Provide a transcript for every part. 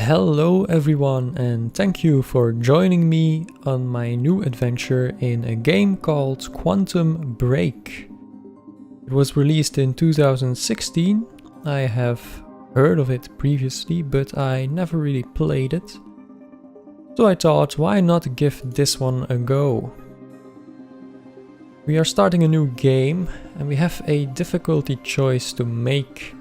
Hello everyone, and thank you for joining me on my new adventure in a game called Quantum Break. It was released in 2016. I have heard of it previously, but I never really played it. So I thought, why not give this one a go? We are starting a new game and we have a difficulty choice to make.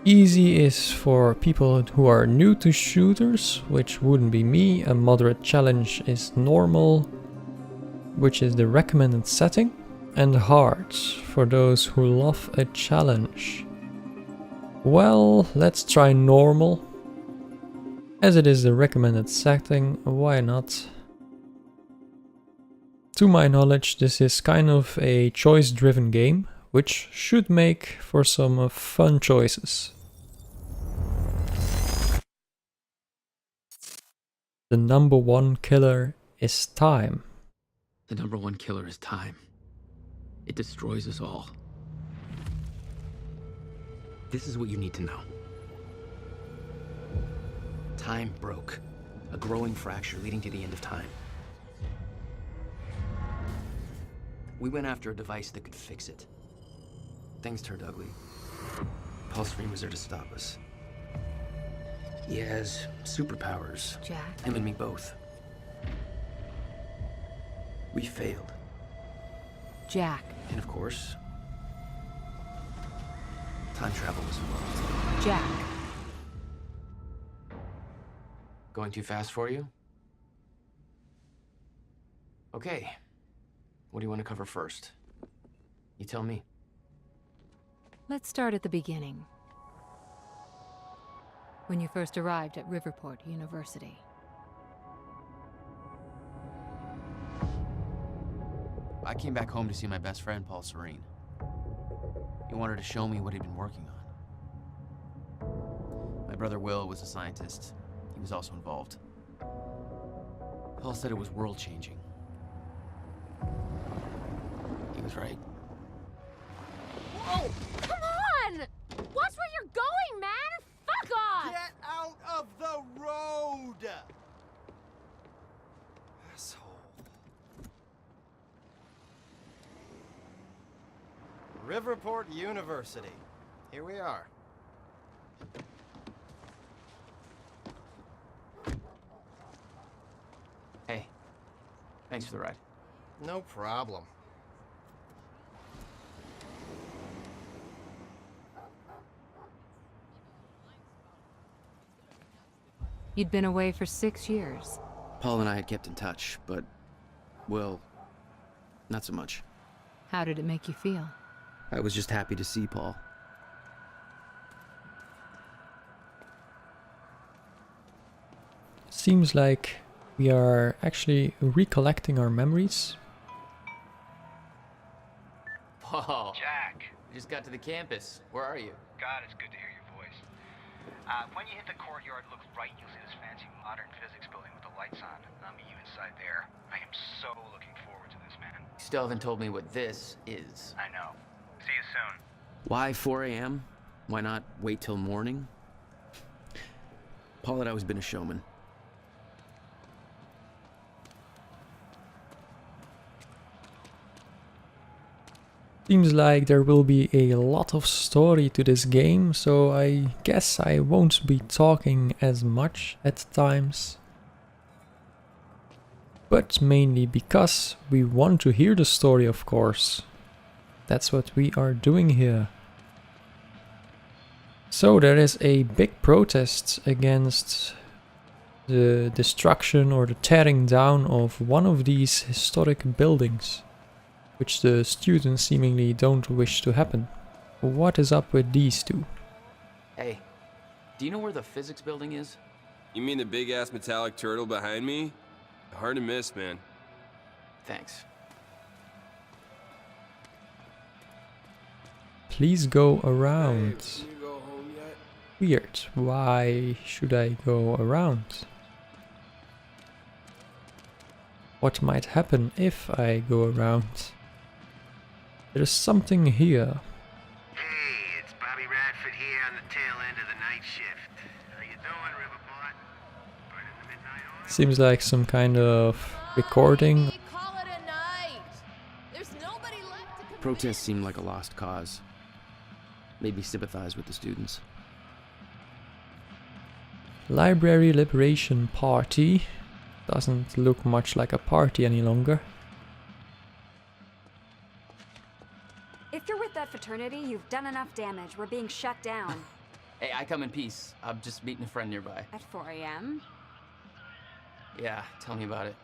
Easy is for people who are new to shooters, which wouldn't be me. A moderate challenge is normal, which is the recommended setting. And hard for those who love a challenge. Well, let's try normal. As it is the recommended setting, why not? To my knowledge, this is kind of a choice-driven game, which should make for some fun choices. The number one killer is time. The number one killer is time. It destroys us all. This is what you need to know. Time broke. A growing fracture leading to the end of time. We went after a device that could fix it. Things turned ugly. Paul Serene was there to stop us. He has superpowers. Jack? Him and me both. We failed. Jack. And of course, time travel was involved. Jack. Going too fast for you? Okay. What do you want to cover first? You tell me. Let's start at the beginning. When you first arrived at Riverport University. I came back home to see my best friend, Paul Serene. He wanted to show me what he'd been working on. My brother Will was a scientist. He was also involved. Paul said it was world-changing. He was right. Whoa! Come on! Watch where you're going, man! Fuck off! Get out of the road! Asshole. Riverport University. Here we are. Hey, thanks for the ride. No problem. You'd been away for 6 years. Paul and I had kept in touch, but, well, not so much. How did it make you feel? I was just happy to see Paul. Seems like we are actually recollecting our memories. Paul. Jack. We just got to the campus. Where are you? God, it's good to hear your voice. When you hit the courtyard, look right, you'll see this fancy modern physics building with the lights on. I'll meet you inside there. I am so looking forward to this, man. You still haven't told me what this is. I know. See you soon. Why 4 a.m.? Why not wait till morning? Paul had always been a showman. Seems like there will be a lot of story to this game, so I guess I won't be talking as much at times. But mainly because we want to hear the story, of course. That's what we are doing here. So there is a big protest against the destruction or the tearing down of one of these historic buildings, which the students seemingly don't wish to happen. What is up with these two? Hey, do you know where the physics building is? You mean the big-ass metallic turtle behind me? Hard to miss, man. Thanks. Please go around. Babe, can you go home yet? Weird. Why should I go around? What might happen if I go around? There's something here. Hey, it's Bobby Radford here on the tail end of the night shift. How you doing, Riverport? Seems like some kind of recording. Call it a night. There's nobody left to Protests seemed like a lost cause. Made me sympathize with the students. Library Liberation Party. Doesn't look much like a party any longer. If you're with that fraternity, you've done enough damage. We're being shut down. Hey, I come in peace. I'm just meeting a friend nearby. At 4 a.m.? Yeah, tell me about it.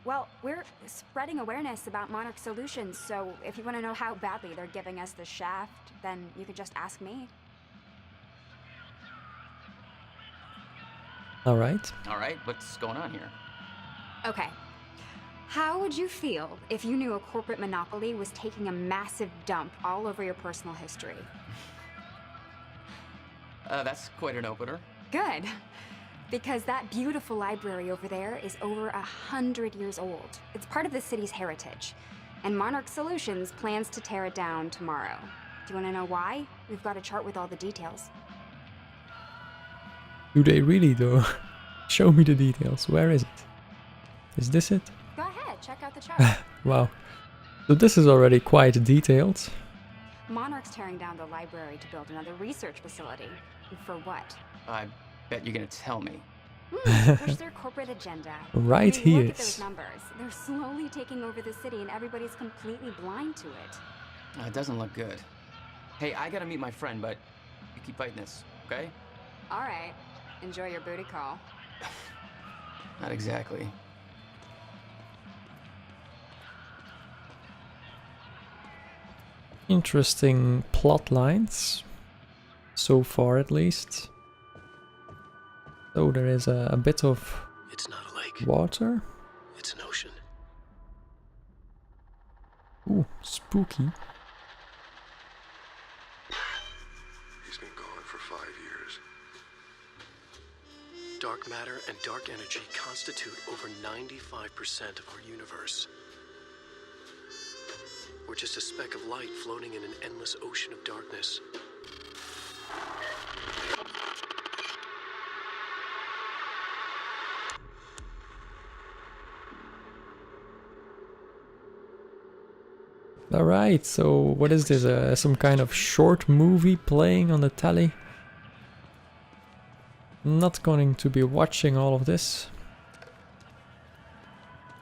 Well, we're spreading awareness about Monarch Solutions, so if you want to know how badly they're giving us the shaft, then you could just ask me. Alright. Alright, what's going on here? Okay. How would you feel if you knew a corporate monopoly was taking a massive dump all over your personal history? That's quite an opener. Good. Because that beautiful library over there is over 100 years old. It's part of the city's heritage. And Monarch Solutions plans to tear it down tomorrow. Do you want to know why? We've got a chart with all the details. Do they really though? Show me the details. Where is it? Is this it? Go ahead, check out the chart. Wow. So this is already quite detailed. Monarch's tearing down the library to build another research facility. And for what? I bet you're gonna tell me. Push their corporate agenda. Right I mean, here look at is. those numbers. They're slowly taking over the city and everybody's completely blind to it. It doesn't look good. Hey, I gotta meet my friend, but you keep fighting this, okay? All right. Enjoy your booty call. Not exactly. Interesting plot lines. So far at least. So there is a bit of It's not a lake. water. It's an ocean. Ooh, spooky. He's been gone for 5 years. Dark matter and dark energy constitute over 95% of our universe. We're just a speck of light floating in an endless ocean of darkness. Alright, so what is this? Some kind of short movie playing on the telly? Not going to be watching all of this.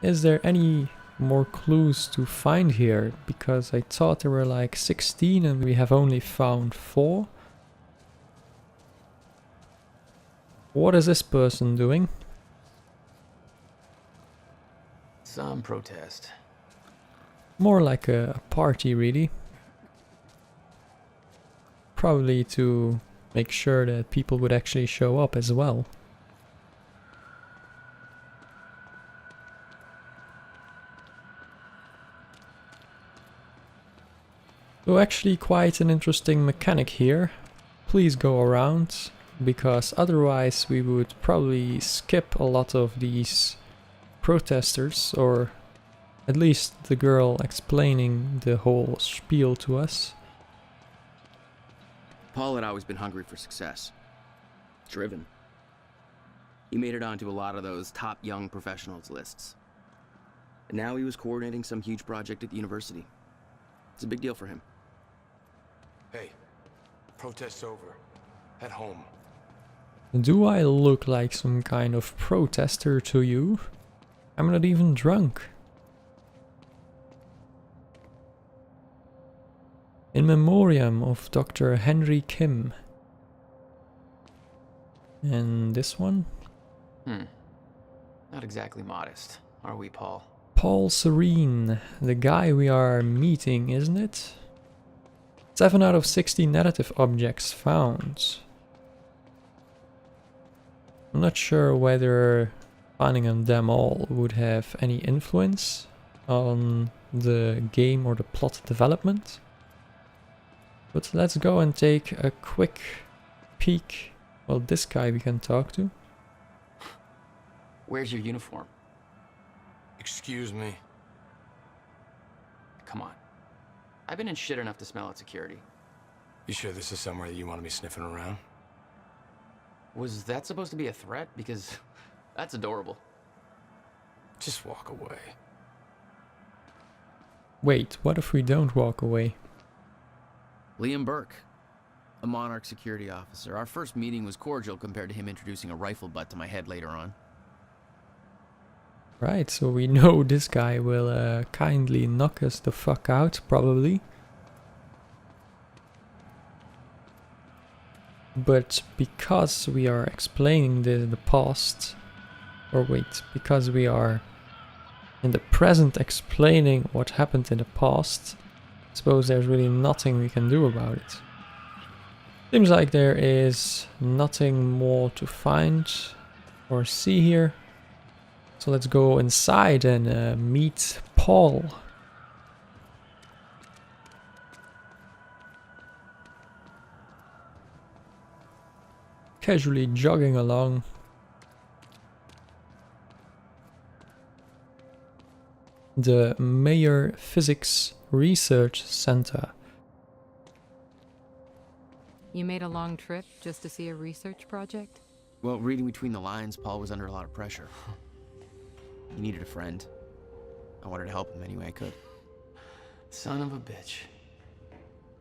Is there any more clues to find here? Because I thought there were like 16 and we have only found 4. What is this person doing? Some protest. More like a party, really. Probably to make sure that people would actually show up as well. So actually quite an interesting mechanic here. Please go around, because otherwise we would probably skip a lot of these protesters, or at least the girl explaining the whole spiel to us. Paul had always been hungry for success. Driven. He made it onto a lot of those top young professionals lists. And now he was coordinating some huge project at the university. It's a big deal for him. Hey, protest's over. At home. Do I look like some kind of protester to you? I'm not even drunk. In memoriam of Dr. Henry Kim. And this one? Not exactly modest, are we, Paul? Paul Serene, the guy we are meeting, isn't it? 7 out of 60 narrative objects found. I'm not sure whether finding them all would have any influence on the game or the plot development. But let's go and take a quick peek. Well, this guy we can talk to. Where's your uniform? Excuse me. Come on. I've been in shit enough to smell at security. You sure this is somewhere that you want to be sniffing around? Was that supposed to be a threat? Because that's adorable. Just walk away. Wait, what if we don't walk away? Liam Burke, a Monarch security officer. Our first meeting was cordial compared to him introducing a rifle butt to my head later on. Right, so we know this guy will kindly knock us the fuck out, probably. But because we are explaining the past, or wait, because we are in the present explaining what happened in the past, I suppose there's really nothing we can do about it. Seems like there is nothing more to find or see here. So let's go inside and meet Paul. Casually jogging along. The Mayer Physics Research Center. You made a long trip just to see a research project? Well, reading between the lines, Paul was under a lot of pressure. He needed a friend. I wanted to help him any way I could. Son of a bitch.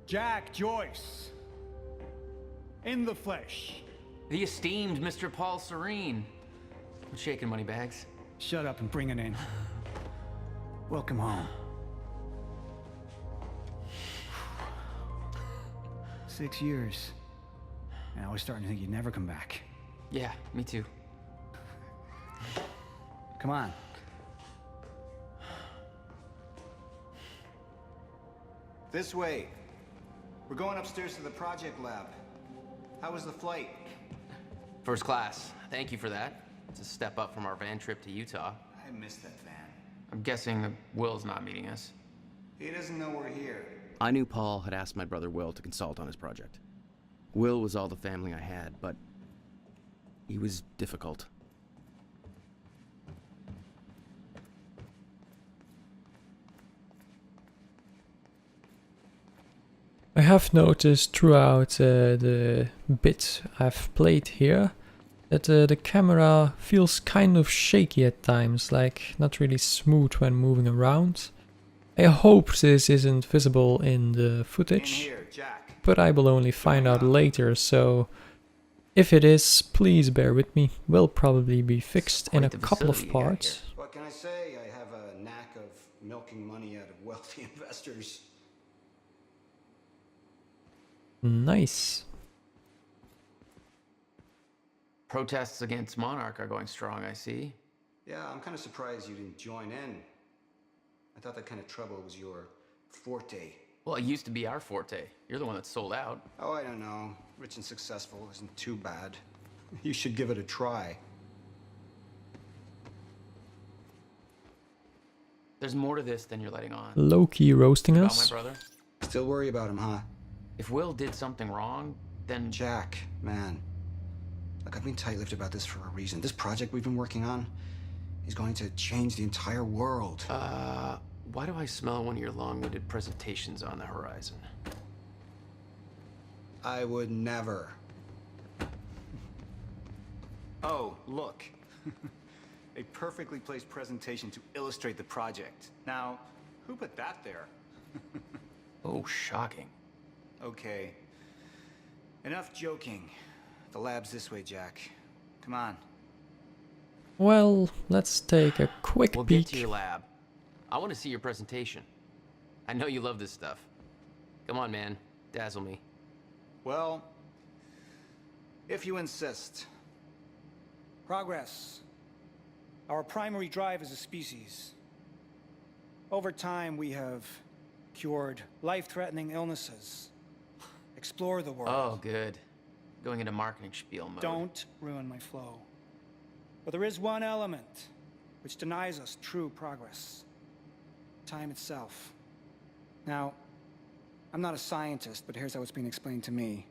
Jack Joyce. In the flesh. The esteemed Mr. Paul Serene. What's shaking, Moneybags? Shut up and bring it in. Welcome home. 6 years. And I was starting to think you'd never come back. Yeah, me too. Come on. This way. We're going upstairs to the project lab. How was the flight? First class. Thank you for that. It's a step up from our van trip to Utah. I missed that van. I'm guessing that Will's not meeting us. He doesn't know we're here. I knew Paul had asked my brother Will to consult on his project. Will was all the family I had, but he was difficult. I have noticed throughout the bit I've played here that the camera feels kind of shaky at times, like not really smooth when moving around. I hope this isn't visible in the footage, but I will only find out later, so if it is, please bear with me. Will probably be fixed in a couple of parts. What can I say? I have a knack of milking money out of wealthy investors. Nice. Protests against Monarch are going strong, I see. Yeah, I'm kind of surprised you didn't join in. I thought that kind of trouble was your forte. Well, it used to be our forte. You're the one that sold out. Oh, I don't know. Rich and successful isn't too bad. You should give it a try. There's more to this than you're letting on. Low-key roasting About us. my brother? Still worry about him, huh? If Will did something wrong, then... Jack, man. Look, I've been tight-lipped about this for a reason. This project we've been working on is going to change the entire world. Why do I smell one of your long-winded presentations on the horizon? I would never. Oh, look. A perfectly placed presentation to illustrate the project. Now, who put that there? Oh, shocking. Okay. Enough joking. The lab's this way, Jack. Come on. Well, let's take a quick We'll peek. get to your lab. I want to see your presentation. I know you love this stuff. Come on, man. Dazzle me. Well, if you insist. Progress. Our primary drive as a species. Over time, we have cured life-threatening illnesses. Explore the world. Oh, good. Going into marketing spiel mode. Don't ruin my flow. But there is one element which denies us true progress. Time itself. Now, I'm not a scientist, but here's how it's been explained to me.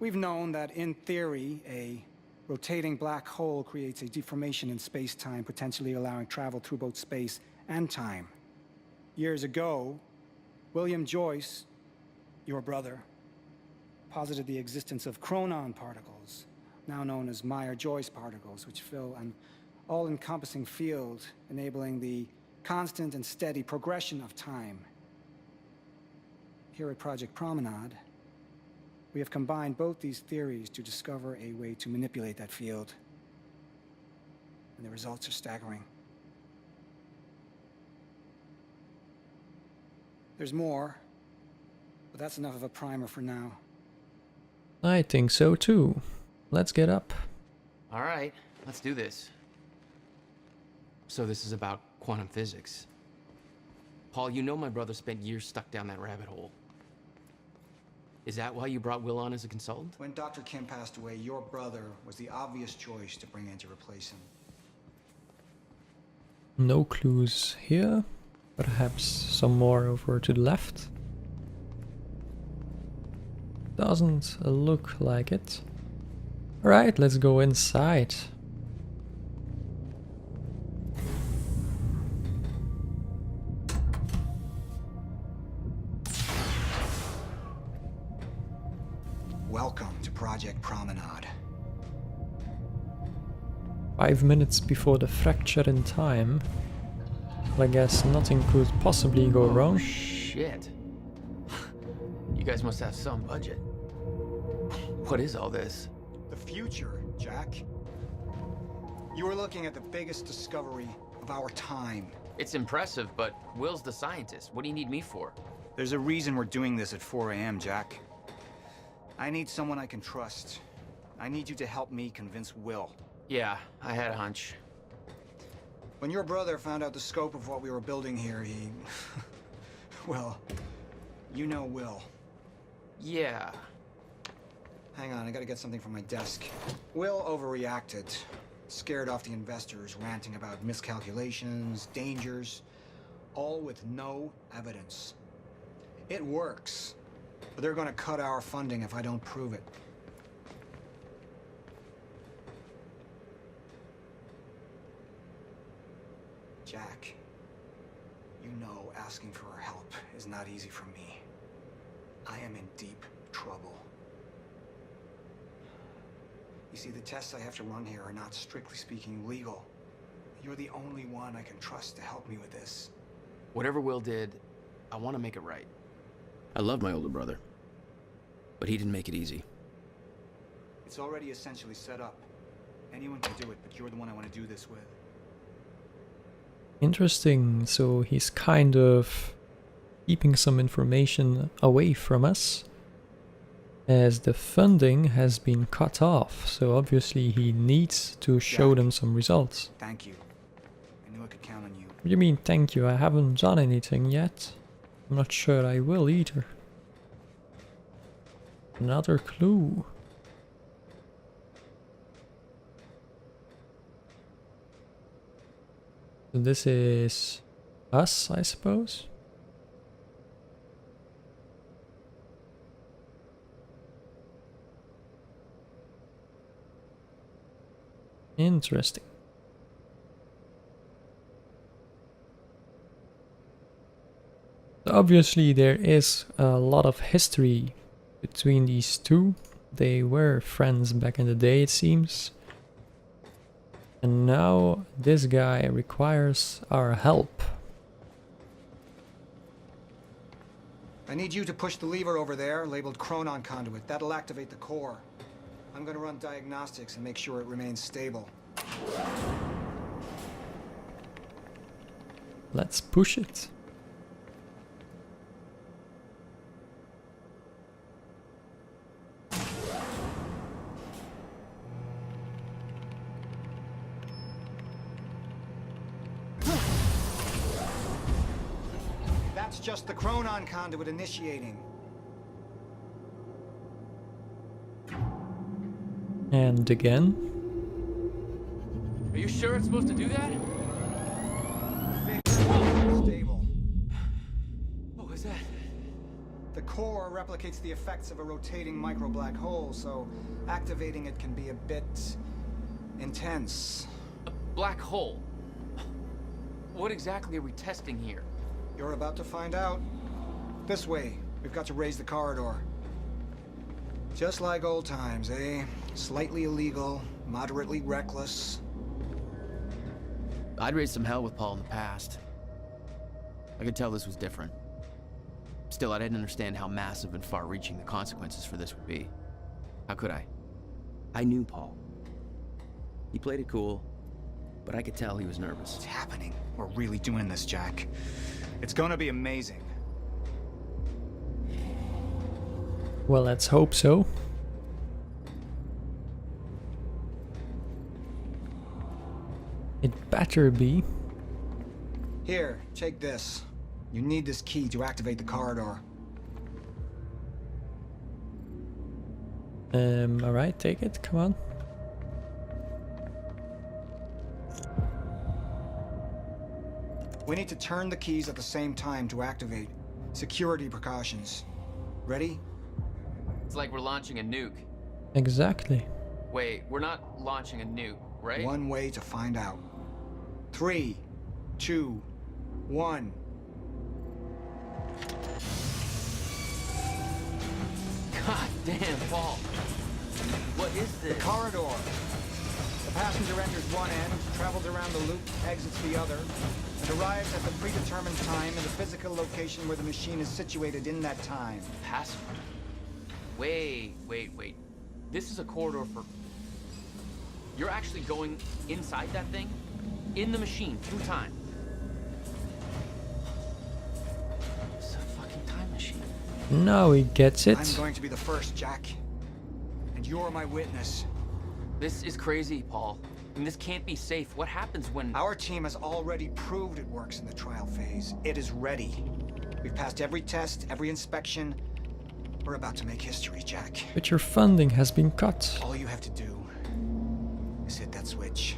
We've known that, in theory, a rotating black hole creates a deformation in space-time, potentially allowing travel through both space and time. Years ago, William Joyce, your brother, posited the existence of chronon particles, now known as Meyer-Joyce particles, which fill an all-encompassing field enabling the constant and steady progression of time. Here at Project Promenade, we have combined both these theories to discover a way to manipulate that field. And the results are staggering. There's more, but that's enough of a primer for now. I think so too. Let's get up. All right, let's do this. So this is about quantum physics. Paul, you know my brother spent years stuck down that rabbit hole. Is that why you brought Will on as a consultant? When Dr. Kim passed away, your brother was the obvious choice to bring in to replace him. No clues here. Perhaps some more over to the left. Doesn't look like it. Alright, let's go inside. Welcome to Project Promenade. 5 minutes before the fracture in time. Well, I guess nothing could possibly go wrong. Shit. You guys must have some budget. What is all this? The future, Jack. You are looking at the biggest discovery of our time. It's impressive, but Will's the scientist. What do you need me for? There's a reason we're doing this at 4 a.m., Jack. I need someone I can trust. I need you to help me convince Will. Yeah, I had a hunch. When your brother found out the scope of what we were building here, he... well, you know Will. Yeah. Hang on, I gotta get something from my desk. Will overreacted. Scared off the investors, ranting about miscalculations, dangers, all with no evidence. It works, but they're gonna cut our funding if I don't prove it. Jack, you know asking for our help is not easy for me. I am in deep trouble. You see, the tests I have to run here are not, strictly speaking, legal. You're the only one I can trust to help me with this. Whatever Will did, I want to make it right. I love my older brother, but he didn't make it easy. It's already essentially set up. Anyone can do it, but you're the one I want to do this with. Interesting, so he's kind of keeping some information away from us, as the funding has been cut off, so obviously he needs to show them some results. Thank you. I knew I could count on you. What do you mean thank you? I haven't done anything yet. I'm not sure I will either. Another clue. So this is us, I suppose. Interesting. Obviously there is a lot of history between these two. They were friends back in the day, it seems. And now this guy requires our help. I need you to push the lever over there, labeled Chronon Conduit. That'll activate the core. I'm gonna run diagnostics and make sure it remains stable. Let's push it. That's just the Chronon Conduit initiating. And again. Are you sure it's supposed to do that? Stable. What was that? The core replicates the effects of a rotating micro-black hole, so activating it can be a bit intense. A black hole? What exactly are we testing here? You're about to find out. This way. We've got to raise the corridor. Just like old times, eh? Slightly illegal, moderately reckless. I'd raised some hell with Paul in the past. I could tell this was different. Still, I didn't understand how massive and far-reaching the consequences for this would be. How could I? I knew Paul. He played it cool, but I could tell he was nervous. It's happening. We're really doing this, Jack. It's gonna be amazing. Well, let's hope so. It better be. Here, take this. You need this key to activate the corridor. Alright, take it, come on. We need to turn the keys at the same time to activate. Security precautions. Ready? It's like we're launching a nuke. Exactly. Wait, we're not launching a nuke, right? One way to find out. 3, 2, 1. God damn, Paul. What is this? The corridor. The passenger enters one end, travels around the loop, exits the other, and arrives at the predetermined time in the physical location where the machine is situated in that time. Passenger? Wait. This is a corridor for... You're actually going inside that thing? In the machine, through time? It's a fucking time machine. Now he gets it. I'm going to be the first, Jack. And you're my witness. This is crazy, Paul. I mean, this can't be safe. What happens when... Our team has already proved it works in the trial phase. It is ready. We've passed every test, every inspection. We're about to make history, Jack. But your funding has been cut. All you have to do is hit that switch.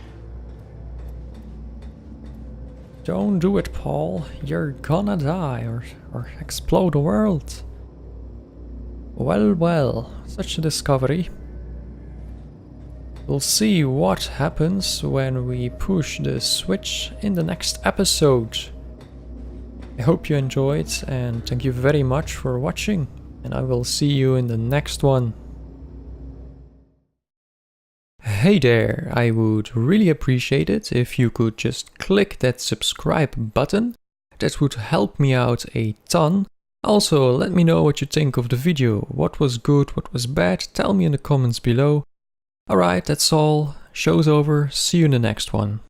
Don't do it, Paul. You're gonna die or explode the world. Well, such a discovery. We'll see what happens when we push the switch in the next episode. I hope you enjoyed and thank you very much for watching, and I will see you in the next one. Hey there, I would really appreciate it if you could just click that subscribe button. That would help me out a ton. Also, let me know what you think of the video. What was good, what was bad, tell me in the comments below. Alright, that's all. Show's over. See you in the next one.